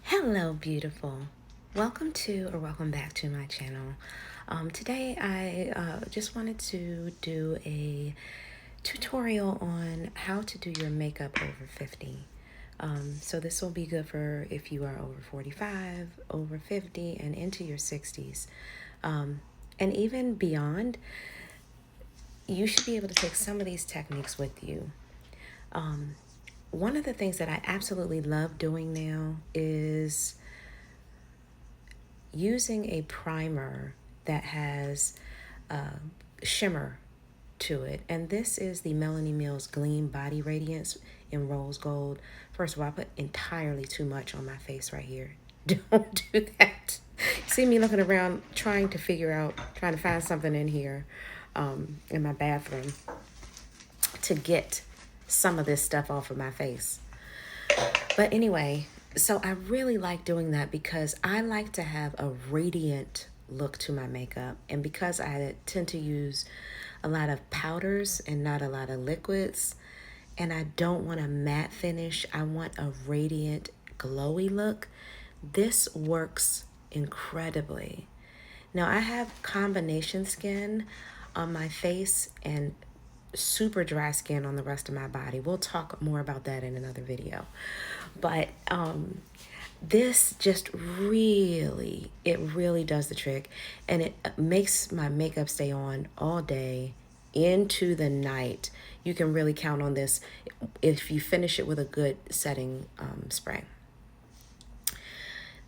Hello, beautiful. Welcome back to my channel. Today, I just wanted to do a tutorial on how to do your makeup over 50. So this will be good for if you are over 45, over 50, and into your 60s. And even beyond, you should be able to take some of these techniques with you. One of the things that I absolutely love doing now is using a primer that has shimmer to it. And this is the Melanie Mills Gleam Body Radiance in Rose Gold. First of all, I put entirely too much on my face right here. Don't do that. See me looking around trying to find something in here in my bathroom to get some of this stuff off of my face. But anyway, so I really like doing that because I like to have a radiant look to my makeup. And because I tend to use a lot of powders and not a lot of liquids, and I don't want a matte finish, I want a radiant, glowy look, this works incredibly. Now, I have combination skin on my face and super dry skin on the rest of my body. We'll talk more about that in another video. But this just it really does the trick, and it makes my makeup stay on all day into the night. You can really count on this if you finish it with a good setting spray.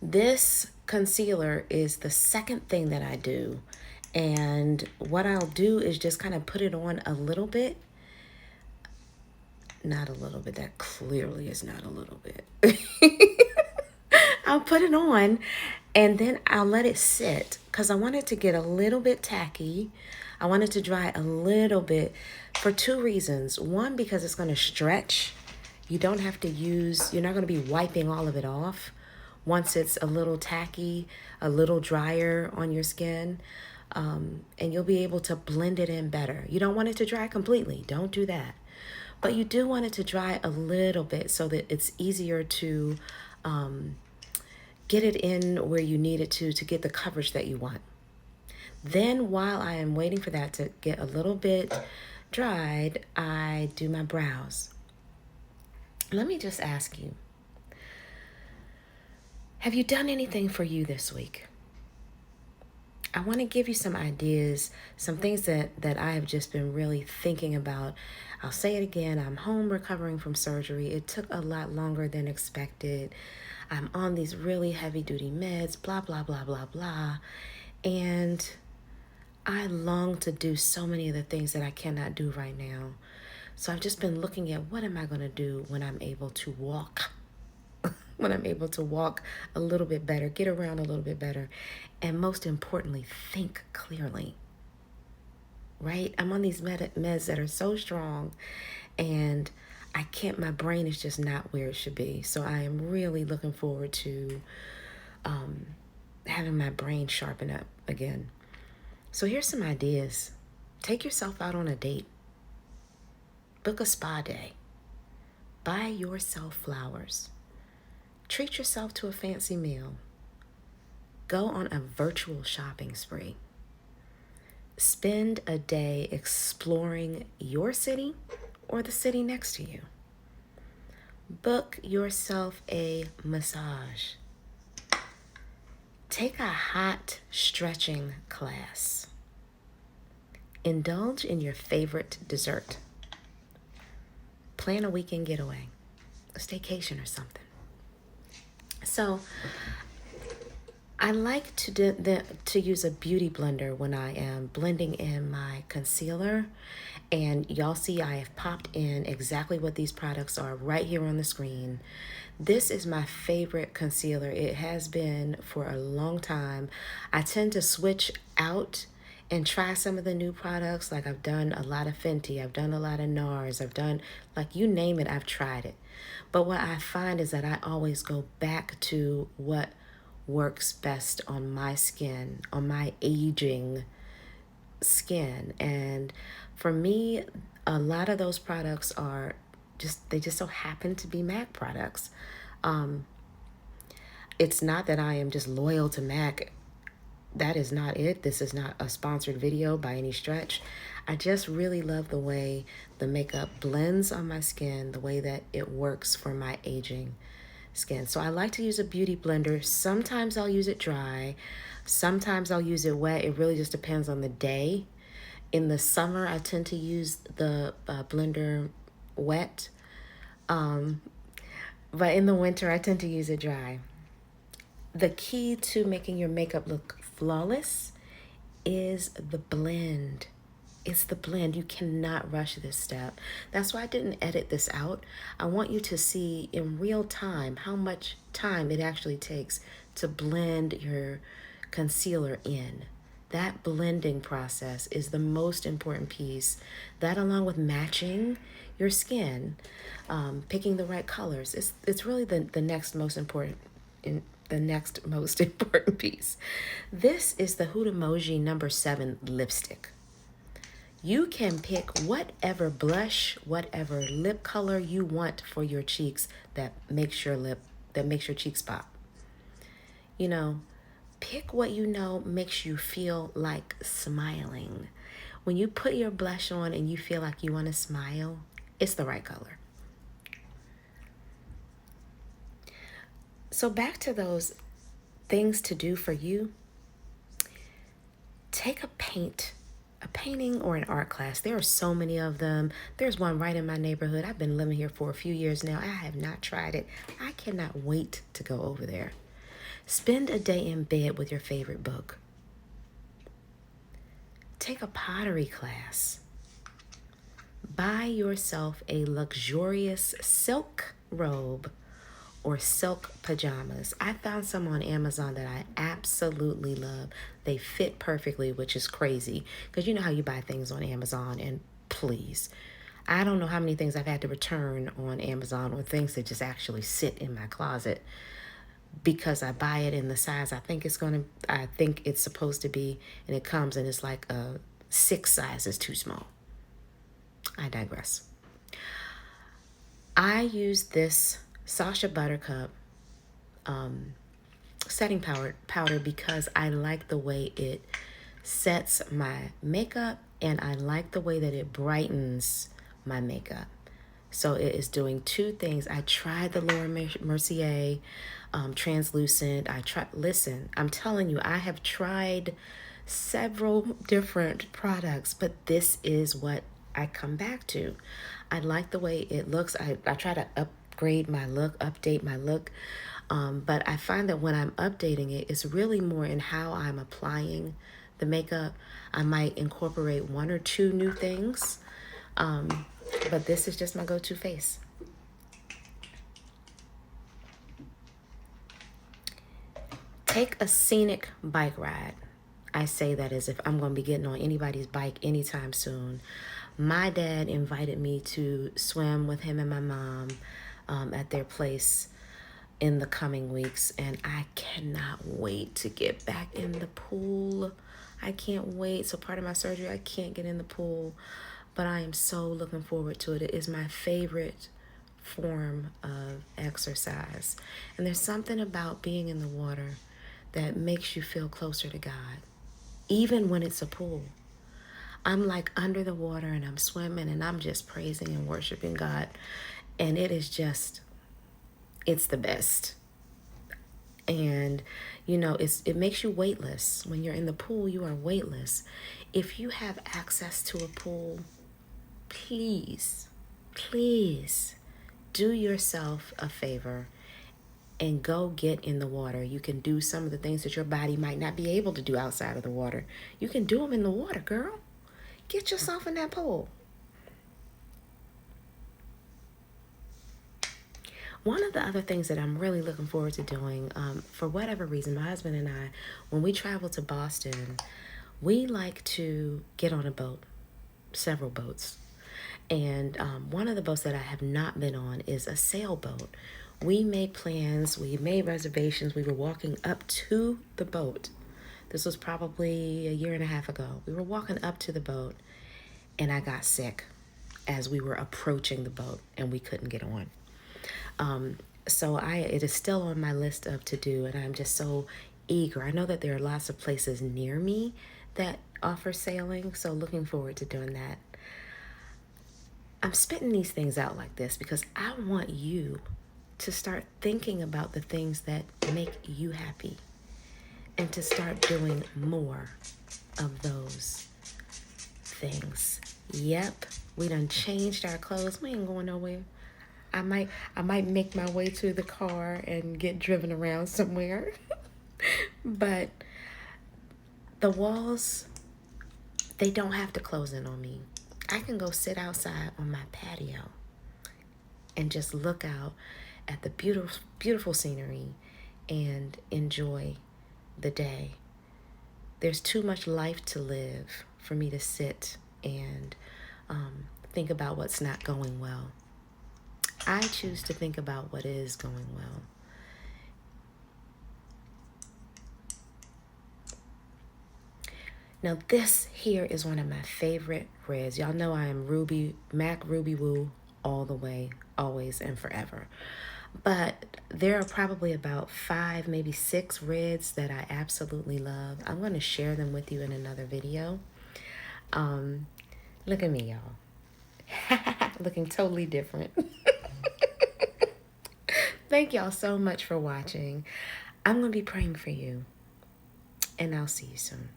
This concealer is the second thing that I do, and what I'll do is just kind of put it on a little bit. Not a little bit, that clearly is not a little bit. I'll put it on and then I'll let it sit because I want it to get a little bit tacky. I want it to dry a little bit for two reasons. One, because it's going to stretch. You're not going to be wiping all of it off once it's a little tacky, a little drier on your skin. And you'll be able to blend it in better. You don't want it to dry completely. Don't do that. But you do want it to dry a little bit so that it's easier to get it in where you need it to get the coverage that you want. Then while I am waiting for that to get a little bit dried, I do my brows. Let me just ask you, have you done anything for you this week? I want to give you some ideas, some things that I have just been really thinking about. I'll say it again. I'm home recovering from surgery. It took a lot longer than expected. I'm on these really heavy duty meds, blah, blah, blah, blah, blah. And I long to do so many of the things that I cannot do right now. So I've just been looking at what am I going to do when I'm able to walk when I'm able to walk a little bit better, get around a little bit better, and most importantly, think clearly, right? I'm on these meds that are so strong, and my brain is just not where it should be. So I am really looking forward to having my brain sharpen up again. So here's some ideas. Take yourself out on a date. Book a spa day. Buy yourself flowers. Treat yourself to a fancy meal. Go on a virtual shopping spree. Spend a day exploring your city or the city next to you. Book yourself a massage. Take a hot stretching class. Indulge in your favorite dessert. Plan a weekend getaway, a staycation or something. So I like to use a beauty blender when I am blending in my concealer. And y'all see I have popped in exactly what these products are right here on the screen. This is my favorite concealer. It has been for a long time. I tend to switch out and try some of the new products. Like I've done a lot of Fenty, I've done a lot of NARS, I've done, like you name it, I've tried it. But what I find is that I always go back to what works best on my skin, on my aging skin. And for me, a lot of those products they just so happen to be MAC products. It's not that I am just loyal to MAC. That is not it. This is not a sponsored video by any stretch. I just really love the way the makeup blends on my skin, the way that it works for my aging skin. So I like to use a beauty blender. Sometimes I'll use it dry. Sometimes I'll use it wet. It really just depends on the day. In the summer, I tend to use the blender wet. But in the winter, I tend to use it dry. The key to making your makeup look flawless is the blend. It's the blend. You cannot rush this step. That's why I didn't edit this out. I want you to see in real time how much time it actually takes to blend your concealer in. That blending process is the most important piece. That, along with matching your skin, picking the right colors, it's really the next most important piece. This is the Huda Emoji number 7 lipstick. You can pick whatever blush, whatever lip color you want for your cheeks that makes your cheeks pop. You know, pick what you know makes you feel like smiling. When you put your blush on and you feel like you want to smile, it's the right color. So back to those things to do for you. Take a painting or an art class. There are so many of them. There's one right in my neighborhood. I've been living here for a few years now. I have not tried it. I cannot wait to go over there. Spend a day in bed with your favorite book. Take a pottery class. Buy yourself a luxurious silk robe or silk pajamas. I found some on Amazon that I absolutely love. They fit perfectly, which is crazy because you know how you buy things on Amazon, and please, I don't know how many things I've had to return on Amazon or things that just actually sit in my closet because I buy it in the size I think it's supposed to be, and it comes and it's like 6 sizes too small. I digress. I use this Sacha Buttercup setting powder because I like the way it sets my makeup, and I like the way that it brightens my makeup. So it is doing 2 things. I tried the Laura Mercier translucent. Listen, I'm telling you, I have tried several different products, but this is what I come back to. I like the way it looks. I try to upgrade my look, update my look. But I find that when I'm updating it, it's really more in how I'm applying the makeup. I might incorporate 1 or 2 new things. But this is just my go-to face. Take a scenic bike ride. I say that as if I'm going to be getting on anybody's bike anytime soon. My dad invited me to swim with him and my mom at their place in the coming weeks, and I cannot wait to get back in the pool. I can't wait. So part of my surgery, I can't get in the pool, but I am so looking forward to it. It is my favorite form of exercise. And there's something about being in the water that makes you feel closer to God, even when it's a pool. I'm like under the water and I'm swimming and I'm just praising and worshiping God. And it is just, it's the best. And, you know, it makes you weightless. When you're in the pool, you are weightless. If you have access to a pool, please do yourself a favor and go get in the water. You can do some of the things that your body might not be able to do outside of the water. You can do them in the water, girl. Get yourself in that pool. One of the other things that I'm really looking forward to doing, for whatever reason, my husband and I, when we travel to Boston, we like to get on a boat, several boats. And one of the boats that I have not been on is a sailboat. We made plans, we made reservations, we were walking up to the boat. This was probably a year and a half ago. We were walking up to the boat and I got sick as we were approaching the boat and we couldn't get on. So it is still on my list of to do, and I'm just so eager. I know that there are lots of places near me that offer sailing, so looking forward to doing that. I'm spitting these things out like this because I want you to start thinking about the things that make you happy and to start doing more of those things. Yep, we done changed our clothes. We ain't going nowhere. I might make my way to the car and get driven around somewhere. But the walls, they don't have to close in on me. I can go sit outside on my patio and just look out at the beautiful beautiful scenery and enjoy the day. There's too much life to live for me to sit and think about what's not going well. I choose to think about what is going well. Now this here is one of my favorite reds. Y'all know I am Mac Ruby Woo all the way, always and forever. But there are probably about 5, maybe 6 reds that I absolutely love. I'm going to share them with you in another video. Look at me, y'all. Looking totally different. Thank y'all so much for watching. I'm going to be praying for you, and I'll see you soon.